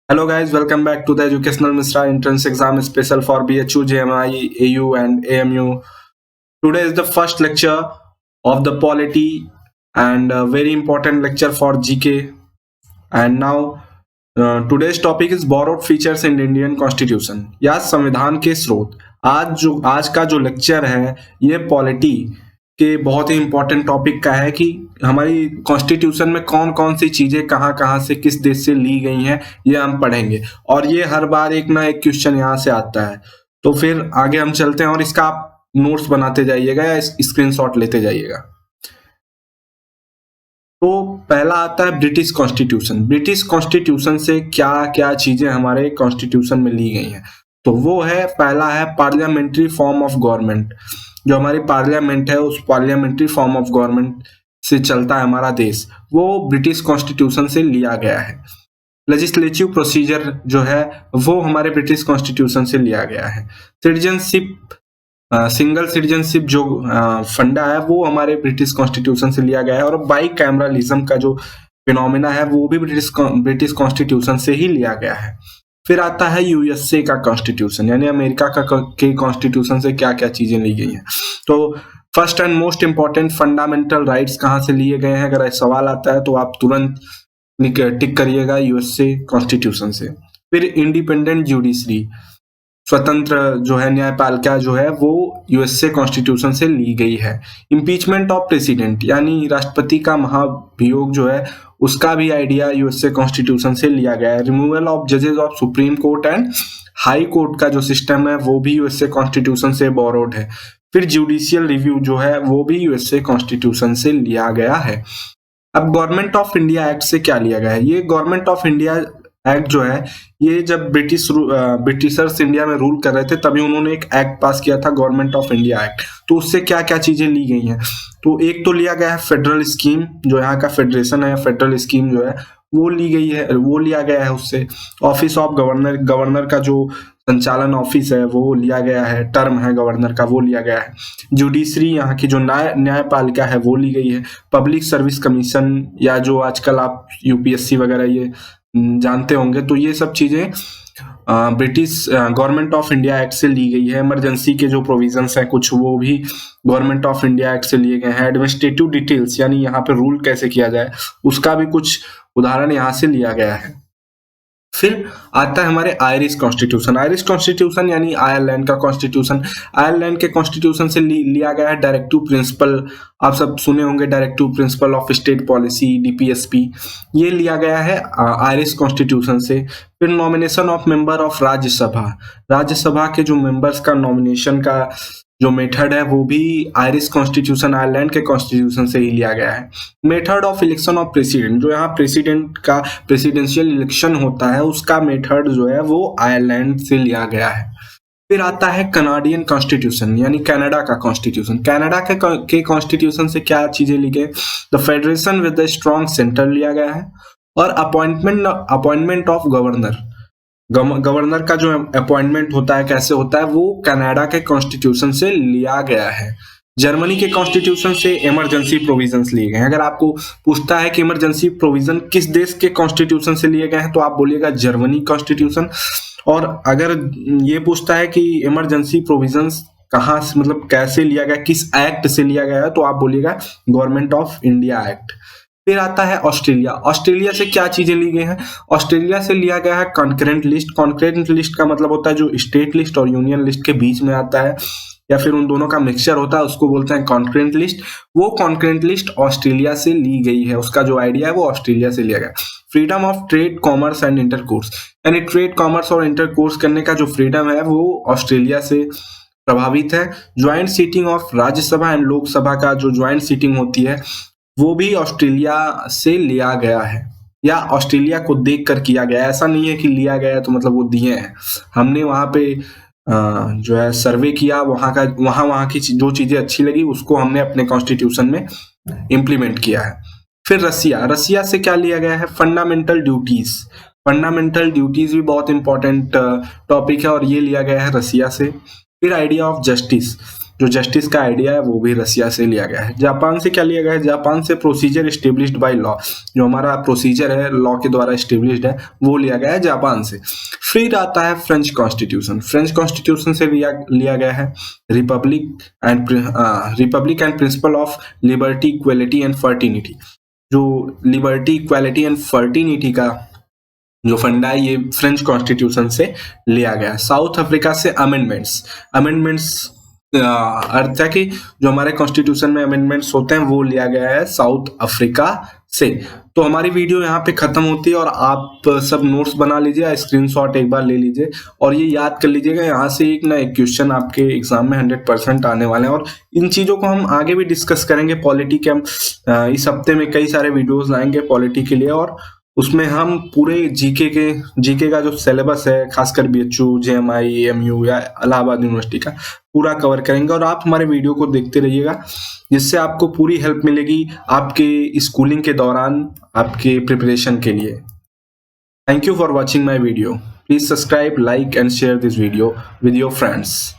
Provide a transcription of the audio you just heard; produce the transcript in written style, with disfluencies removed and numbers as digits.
Hello guys, welcome back to the Educational Misra Entrance Exam Special for BHU, JMI, AU and AMU. Today is the first lecture of the polity and a very important lecture for GK. And now today's topic is borrowed features in Indian Constitution या संविधान के स्रोत। आज का जो lecture है ये polity के बहुत ही इंपॉर्टेंट टॉपिक का है कि हमारी कॉन्स्टिट्यूशन में कौन कौन सी चीजें कहाँ कहाँ से किस देश से ली गई हैं ये हम पढ़ेंगे और ये हर बार एक ना एक क्वेश्चन यहाँ से आता है। तो फिर आगे हम चलते हैं और इसका आप नोट्स बनाते जाइएगा या स्क्रीनशॉट लेते जाइएगा। तो पहला आता है ब्रिटिश कॉन्स्टिट्यूशन। ब्रिटिश कॉन्स्टिट्यूशन से क्या क्या चीजें हमारे कॉन्स्टिट्यूशन में ली गई हैं, तो वो है पहला है पार्लियामेंट्री फॉर्म ऑफ गवर्नमेंट। जो हमारी पार्लियामेंट है उस पार्लियामेंट्री फॉर्म ऑफ गवर्नमेंट से चलता है हमारा देश, वो ब्रिटिश कॉन्स्टिट्यूशन से लिया गया है। लेजिस्लेटिव प्रोसीजर जो है वो हमारे ब्रिटिश कॉन्स्टिट्यूशन से लिया गया है। सिटीजनशिप सिंगल सिटीजनशिप जो फंडा है वो हमारे ब्रिटिश कॉन्स्टिट्यूशन से लिया गया है और बाई कैमरलिज्म का जो फिनोमिना है वो भी ब्रिटिश कॉन्स्टिट्यूशन से ही लिया गया है। फिर आता है यूएसए का कॉन्स्टिट्यूशन, यानी अमेरिका के कॉन्स्टिट्यूशन से क्या क्या चीजें ली गई हैं। तो first and most important fundamental rights कहाँ से लिए गए हैं, अगर सवाल आता है तो आप तुरंत टिक करिएगा यूएसए कॉन्स्टिट्यूशन से। फिर इंडिपेंडेंट जुडिशरी, स्वतंत्र जो है न्यायपालिका जो है वो यूएसए कॉन्स्टिट्यूशन से ली गई है। इम्पीचमेंट ऑफ प्रेसिडेंट यानी राष्ट्रपति का महाभियोग जो है उसका भी आइडिया यूएसए कॉन्स्टिट्यूशन से लिया गया है। रिमूवल ऑफ जजेस of supreme court and high court का जो सिस्टम है वो भी यूएसए कॉन्स्टिट्यूशन से बोरोड है। फिर जुडिशियल रिव्यू जो है वो भी यूएसए कॉन्स्टिट्यूशन से लिया गया है। अब गवर्नमेंट ऑफ इंडिया एक्ट से क्या लिया गया है, ये गवर्नमेंट ऑफ इंडिया एक्ट जो है ये जब ब्रिटिशर्स इंडिया में रूल कर रहे थे तभी उन्होंने एक एक्ट पास किया था, गवर्नमेंट ऑफ इंडिया एक्ट। तो उससे क्या क्या चीजें ली गई हैं, तो एक तो लिया गया है फेडरल स्कीम, जो यहाँ का फेडरेशन है फेडरल स्कीम जो है वो ली गई है, वो लिया गया है उससे। ऑफिस ऑफ गवर्नर, गवर्नर का जो संचालन ऑफिस है वो लिया गया है, टर्म है गवर्नर का वो लिया गया है। जुडिशरी यहाँ की जो न्यायपालिका है वो ली गई है। पब्लिक सर्विस कमीशन या जो आजकल आप यूपीएससी वगैरह ये जानते होंगे, तो ये सब चीजें British government of India act से ली गई है। इमरजेंसी के जो प्रोविजंस हैं कुछ वो भी गवर्नमेंट ऑफ इंडिया एक्ट से लिए गए हैं। एडमिनिस्ट्रेटिव डिटेल्स यानी यहाँ पे रूल कैसे किया जाए उसका भी कुछ उदाहरण यहाँ से लिया गया है। फिर आता है हमारे आयरिश कॉन्स्टिट्यूशन। आयरिश कॉन्स्टिट्यूशन यानी आयरलैंड का कॉन्स्टिट्यूशन। आयरलैंड के कॉन्स्टिट्यूशन से लिया गया है डायरेक्टिव प्रिंसिपल, आप सब सुने होंगे directive principle of state policy DPSP, ये लिया गया है आयरिश कॉन्स्टिट्यूशन से। फिर nomination of member of Rajya Sabha, Rajya Sabha के जो मेंबर्स का नॉमिनेशन का जो मेथड है वो भी आयरिश कॉन्स्टिट्यूशन आयरलैंड के कॉन्स्टिट्यूशन से ही लिया गया है। Method of election of president, जो यहाँ प्रेसिडेंट का प्रेसिडेंशियल इलेक्शन होता है उसका मेथड जो है वो आयरलैंड से लिया गया है। फिर आता है कनाडियन कॉन्स्टिट्यूशन यानी कनाडा का कॉन्स्टिट्यूशन। कनाडा के कॉन्स्टिट्यूशन से क्या चीजें ली गई, the federation with the strong centre लिया गया है। और अपॉइंटमेंट ऑफ गवर्नर, गवर्नर का जो अपॉइंटमेंट होता है कैसे होता है वो कनाडा के कॉन्स्टिट्यूशन से लिया गया है। जर्मनी के कॉन्स्टिट्यूशन से इमरजेंसी प्रोविजंस लिए गए हैं। अगर आपको पूछता है कि इमरजेंसी प्रोविजन किस देश के कॉन्स्टिट्यूशन से लिए गए हैं तो आप बोलिएगा जर्मनी कॉन्स्टिट्यूशन। और अगर ये पूछता है कि इमरजेंसी प्रोविजंस कहाँ से मतलब कैसे लिया गया, किस एक्ट से लिया गया है, तो आप बोलिएगा गवर्नमेंट ऑफ इंडिया एक्ट। फिर आता है ऑस्ट्रेलिया। ऑस्ट्रेलिया से क्या चीजें ली गई हैं, ऑस्ट्रेलिया से लिया गया है कॉन्करेंट लिस्ट। कॉन्करेंट लिस्ट का मतलब होता है जो स्टेट लिस्ट और यूनियन लिस्ट के बीच में आता है या फिर उन दोनों का मिक्सचर होता है उसको बोलते हैं कॉन्करेंट लिस्ट। वो कॉन्करेंट लिस्ट ऑस्ट्रेलिया से ली गई है, उसका जो आइडिया है वो ऑस्ट्रेलिया से लिया गया। Freedom of trade, commerce and intercourse, यानी ट्रेड कॉमर्स और इंटरकोर्स करने का जो फ्रीडम है वो ऑस्ट्रेलिया से प्रभावित है। Joint sitting of Rajya Sabha and Lok Sabha का जो ज्वाइंट सीटिंग होती है वो भी ऑस्ट्रेलिया से लिया गया है या ऑस्ट्रेलिया को देख कर किया गया। ऐसा नहीं है कि लिया गया तो मतलब वो दिए हैं, हमने वहां पे जो है सर्वे किया, वहां की जो चीजें अच्छी लगी उसको हमने अपने कॉन्स्टिट्यूशन में इंप्लीमेंट किया है। फिर रसिया से क्या लिया गया है, फंडामेंटल ड्यूटीज। फंडामेंटल ड्यूटीज भी बहुत इंपॉर्टेंट टॉपिक है और ये लिया गया है रसिया से। फिर आइडिया ऑफ जस्टिस, जो जस्टिस का आइडिया है वो भी रसिया से लिया गया है। जापान से क्या लिया गया है? जापान से प्रोसीजर एस्टेब्लिश्ड बाय लॉ, जो हमारा प्रोसीजर है लॉ के द्वारा एस्टेब्लिश्ड है वो लिया गया है जापान से। फिर आता है फ्रेंच कॉन्स्टिट्यूशन। फ्रेंच कॉन्स्टिट्यूशन से लिया गया है Republic and principle of liberty, equality and fraternity. जो लिबर्टी, इक्वालिटी एंड फर्टिनिटी का जो फंडा है ये फ्रेंच कॉन्स्टिट्यूशन से लिया गया है। साउथ अफ्रीका से अमेंडमेंट्स अर्थ है कि जो हमारे कॉन्स्टिट्यूशन में अमेंडमेंट्स होते हैं वो लिया गया है साउथ अफ्रीका से। तो हमारी वीडियो यहाँ पे खत्म होती है और आप सब नोट्स बना लीजिए, स्क्रीनशॉट एक बार ले लीजिए और ये याद कर लीजिएगा, यहाँ से एक ना एक क्वेश्चन आपके एग्जाम में 100% आने वाले हैं। और इन चीजों को हम आगे भी डिस्कस करेंगे। पॉलिटी के हम इस हफ्ते में कई सारे वीडियोस लाएंगे पॉलिटी के लिए, और उसमें हम पूरे जीके का जो सिलेबस है, खासकर बीएचयू, जेएमआई, एएमयू या इलाहाबाद यूनिवर्सिटी का पूरा कवर करेंगे। और आप हमारे वीडियो को देखते रहिएगा, जिससे आपको पूरी हेल्प मिलेगी आपके स्कूलिंग के दौरान आपके प्रिपरेशन के लिए। Thank you for watching my video. Please subscribe, like and share this video with your friends.